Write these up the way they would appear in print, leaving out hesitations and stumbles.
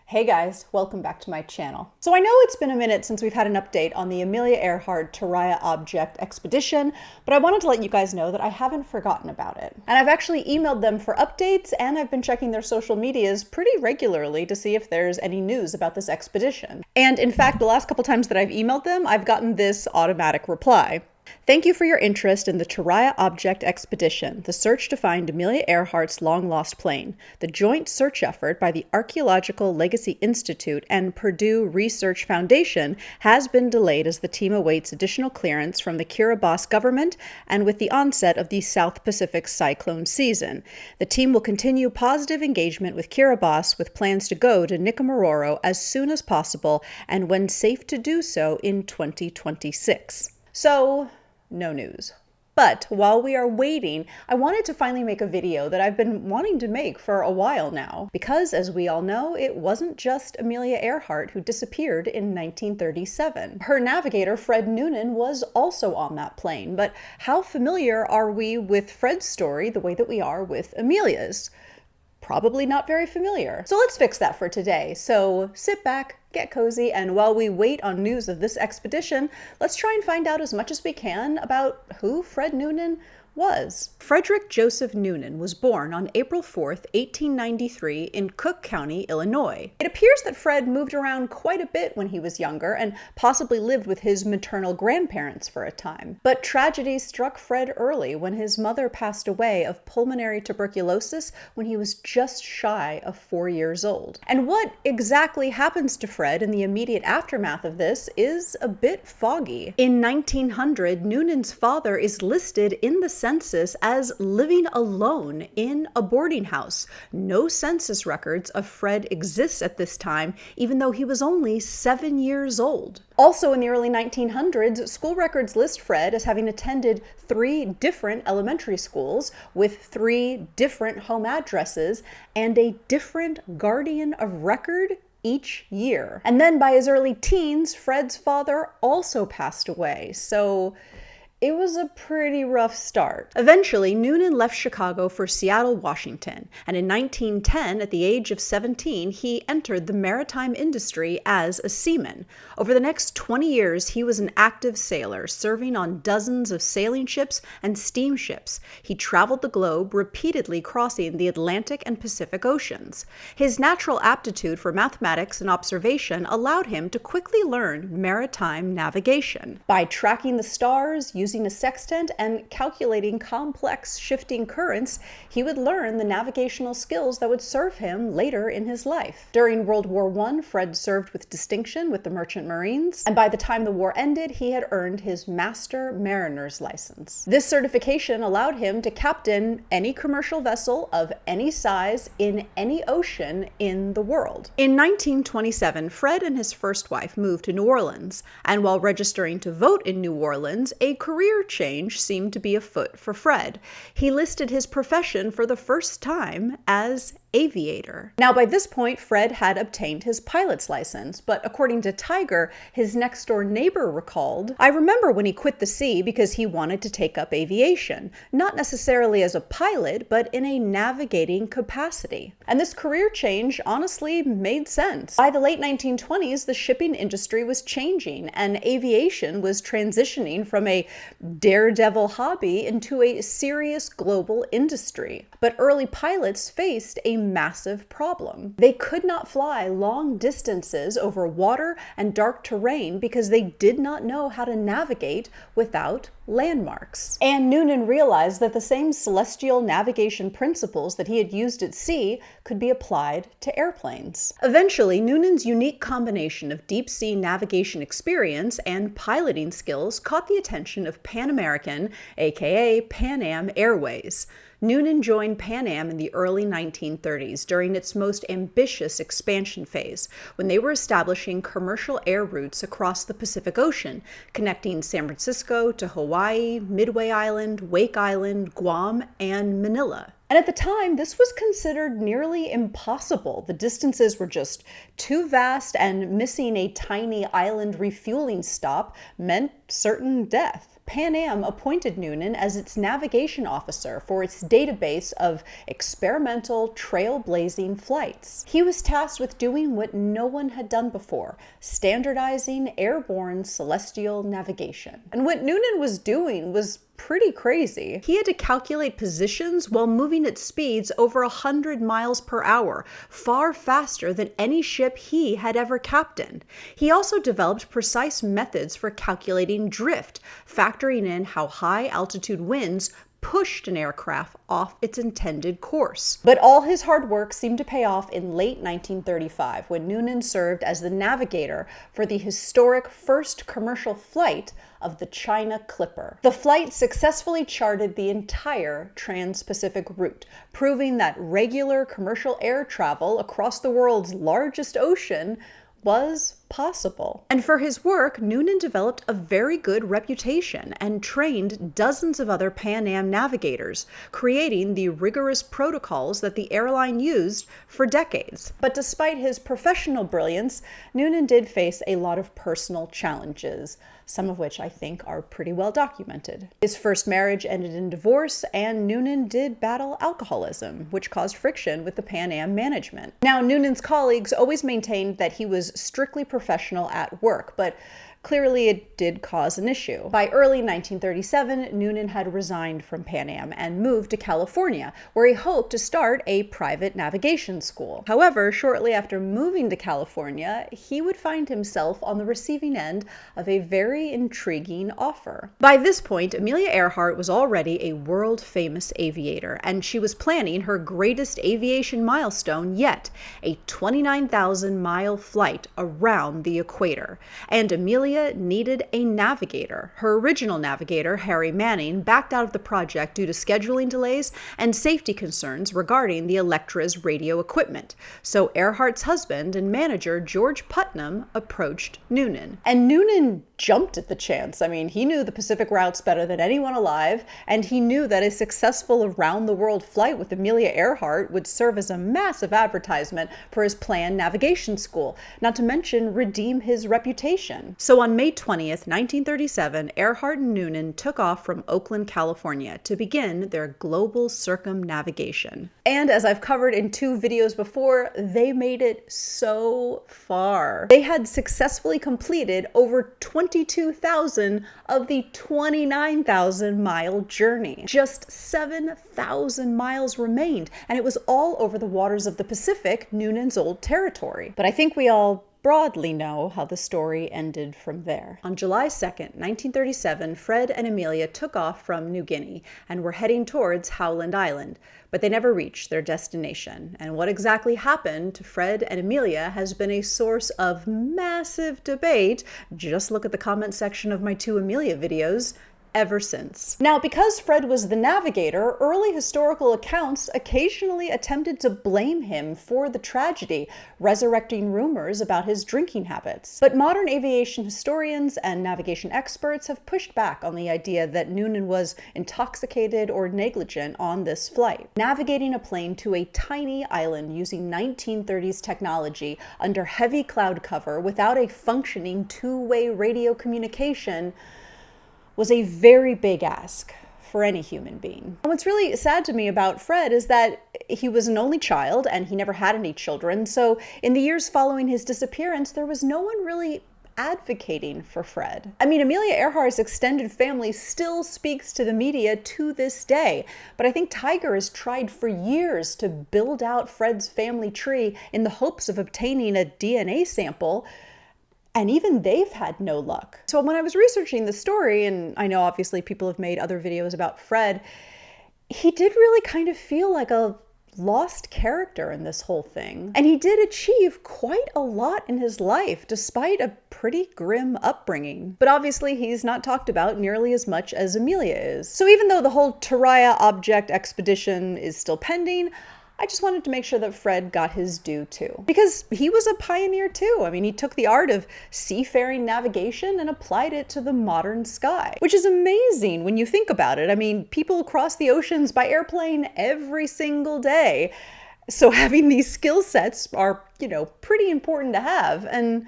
Hey guys, welcome back to my channel. So I know it's been a minute since we've had an update on the Amelia Earhart Taraia object expedition, but I wanted to let you guys know that I haven't forgotten about it. And I've actually emailed them for updates, and I've been checking their social medias pretty regularly to see if there's any news about this expedition. And in fact, the last couple times that I've emailed them, I've gotten this automatic reply. Thank you for your interest in the Taraia Object Expedition, the search to find Amelia Earhart's long-lost plane. The joint search effort by the Archaeological Legacy Institute and Purdue Research Foundation has been delayed as the team awaits additional clearance from the Kiribati government and with the onset of the South Pacific cyclone season. The team will continue positive engagement with Kiribati with plans to go to Nikumaroro as soon as possible and when safe to do so in 2026. So, no news. But while we are waiting, I wanted to finally make a video that I've been wanting to make for a while now. Because, as we all know, it wasn't just Amelia Earhart who disappeared in 1937. Her navigator, Fred Noonan, was also on that plane. But how familiar are we with Fred's story the way that we are with Amelia's? Probably not very familiar. So let's fix that for today. So sit back, get cozy, and while we wait on news of this expedition, let's try and find out as much as we can about who Fred Noonan was. Frederick Joseph Noonan was born on April 4th, 1893 in Cook County, Illinois. It appears that Fred moved around quite a bit when he was younger and possibly lived with his maternal grandparents for a time. But tragedy struck Fred early when his mother passed away of pulmonary tuberculosis when he was just shy of 4 years old. And what exactly happens to Fred in the immediate aftermath of this is a bit foggy. In 1900, Noonan's father is listed in the census as living alone in a boarding house. No census records of Fred exists at this time, even though he was only 7 years old. Also in the early 1900s, school records list Fred as having attended 3 different elementary schools with 3 different home addresses and a different guardian of record each year. And then by his early teens, Fred's father also passed away, so it was a pretty rough start. Eventually, Noonan left Chicago for Seattle, Washington, and in 1910, at the age of 17, he entered the maritime industry as a seaman. Over the next 20 years, he was an active sailor, serving on dozens of sailing ships and steamships. He traveled the globe, repeatedly crossing the Atlantic and Pacific Oceans. His natural aptitude for mathematics and observation allowed him to quickly learn maritime navigation. By tracking the stars, using a sextant, and calculating complex shifting currents, he would learn the navigational skills that would serve him later in his life. During World War I, Fred served with distinction with the Merchant Marines, and by the time the war ended, he had earned his Master Mariner's license. This certification allowed him to captain any commercial vessel of any size in any ocean in the world. In 1927, Fred and his first wife moved to New Orleans, and while registering to vote in New Orleans, a career change seemed to be afoot for Fred. He listed his profession for the first time as Aviator. Now, by this point, Fred had obtained his pilot's license, but according to Tiger, his next-door neighbor, recalled, "I remember when he quit the sea because he wanted to take up aviation, not necessarily as a pilot, but in a navigating capacity." And this career change honestly made sense. By the late 1920s, the shipping industry was changing, and aviation was transitioning from a daredevil hobby into a serious global industry. But early pilots faced a massive problem. They could not fly long distances over water and dark terrain because they did not know how to navigate without landmarks. And Noonan realized that the same celestial navigation principles that he had used at sea could be applied to airplanes. Eventually, Noonan's unique combination of deep-sea navigation experience and piloting skills caught the attention of Pan American, aka Pan Am Airways. Noonan joined Pan Am in the early 1930s during its most ambitious expansion phase, when they were establishing commercial air routes across the Pacific Ocean, connecting San Francisco to Hawaii, Midway Island, Wake Island, Guam, and Manila. And at the time, this was considered nearly impossible. The distances were just too vast, and missing a tiny island refueling stop meant certain death. Pan Am appointed Noonan as its navigation officer for its database of experimental, trailblazing flights. He was tasked with doing what no one had done before, standardizing airborne celestial navigation. And what Noonan was doing was pretty crazy. He had to calculate positions while moving at speeds over 100 miles per hour, far faster than any ship he had ever captained. He also developed precise methods for calculating drift, factoring in how high altitude winds pushed an aircraft off its intended course. But all his hard work seemed to pay off in late 1935 when Noonan served as the navigator for the historic first commercial flight of the China Clipper. The flight successfully charted the entire trans-Pacific route, proving that regular commercial air travel across the world's largest ocean was possible. And for his work, Noonan developed a very good reputation and trained dozens of other Pan Am navigators, creating the rigorous protocols that the airline used for decades. But despite his professional brilliance, Noonan did face a lot of personal challenges, some of which I think are pretty well documented. His first marriage ended in divorce, and Noonan did battle alcoholism, which caused friction with the Pan Am management. Now, Noonan's colleagues always maintained that he was strictly professional at work, but clearly it did cause an issue. By early 1937, Noonan had resigned from Pan Am and moved to California, where he hoped to start a private navigation school. However, shortly after moving to California, he would find himself on the receiving end of a very intriguing offer. By this point, Amelia Earhart was already a world-famous aviator, and she was planning her greatest aviation milestone yet, a 29,000-mile flight around the equator. And Amelia needed a navigator. Her original navigator, Harry Manning, backed out of the project due to scheduling delays and safety concerns regarding the Electra's radio equipment. So Earhart's husband and manager, George Putnam, approached Noonan. And Noonan jumped at the chance. I mean, he knew the Pacific routes better than anyone alive, and he knew that a successful around-the-world flight with Amelia Earhart would serve as a massive advertisement for his planned navigation school, not to mention redeem his reputation. So on May 20th, 1937, Earhart and Noonan took off from Oakland, California to begin their global circumnavigation. And as I've covered in 2 videos before, they made it so far. They had successfully completed over 22,000 of the 29,000-mile journey. Just 7,000 miles remained, and it was all over the waters of the Pacific, Noonan's old territory. But I think we all broadly know how the story ended from there. On July 2nd, 1937, Fred and Amelia took off from New Guinea and were heading towards Howland Island, but they never reached their destination. And what exactly happened to Fred and Amelia has been a source of massive debate. Just look at the comment section of my 2 Amelia videos. Ever since. Now, because Fred was the navigator, early historical accounts occasionally attempted to blame him for the tragedy, resurrecting rumors about his drinking habits. But modern aviation historians and navigation experts have pushed back on the idea that Noonan was intoxicated or negligent on this flight. Navigating a plane to a tiny island using 1930s technology under heavy cloud cover without a functioning 2-way radio communication was a very big ask for any human being. And what's really sad to me about Fred is that he was an only child and he never had any children. So in the years following his disappearance, there was no one really advocating for Fred. I mean, Amelia Earhart's extended family still speaks to the media to this day, but I think Tiger has tried for years to build out Fred's family tree in the hopes of obtaining a DNA sample, and even they've had no luck. So when I was researching the story, and I know obviously people have made other videos about Fred, he did really kind of feel like a lost character in this whole thing. And he did achieve quite a lot in his life, despite a pretty grim upbringing. But obviously he's not talked about nearly as much as Amelia is. So even though the whole Taraia object expedition is still pending, I just wanted to make sure that Fred got his due too. Because he was a pioneer too. I mean, he took the art of seafaring navigation and applied it to the modern sky, which is amazing when you think about it. I mean, people cross the oceans by airplane every single day. So having these skill sets are, pretty important to have. And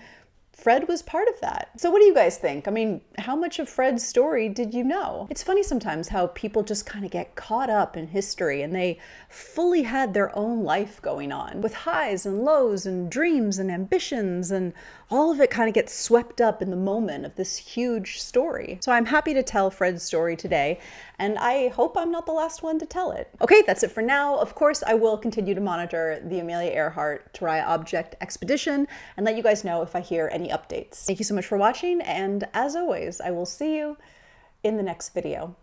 Fred was part of that. So what do you guys think? I mean, how much of Fred's story did you know? It's funny sometimes how people just kind of get caught up in history and they fully had their own life going on with highs and lows and dreams and ambitions, and all of it kind of gets swept up in the moment of this huge story. So I'm happy to tell Fred's story today, and I hope I'm not the last one to tell it. Okay, that's it for now. Of course, I will continue to monitor the Amelia Earhart Taraia object expedition and let you guys know if I hear any updates. Thank you so much for watching, and as always, I will see you in the next video.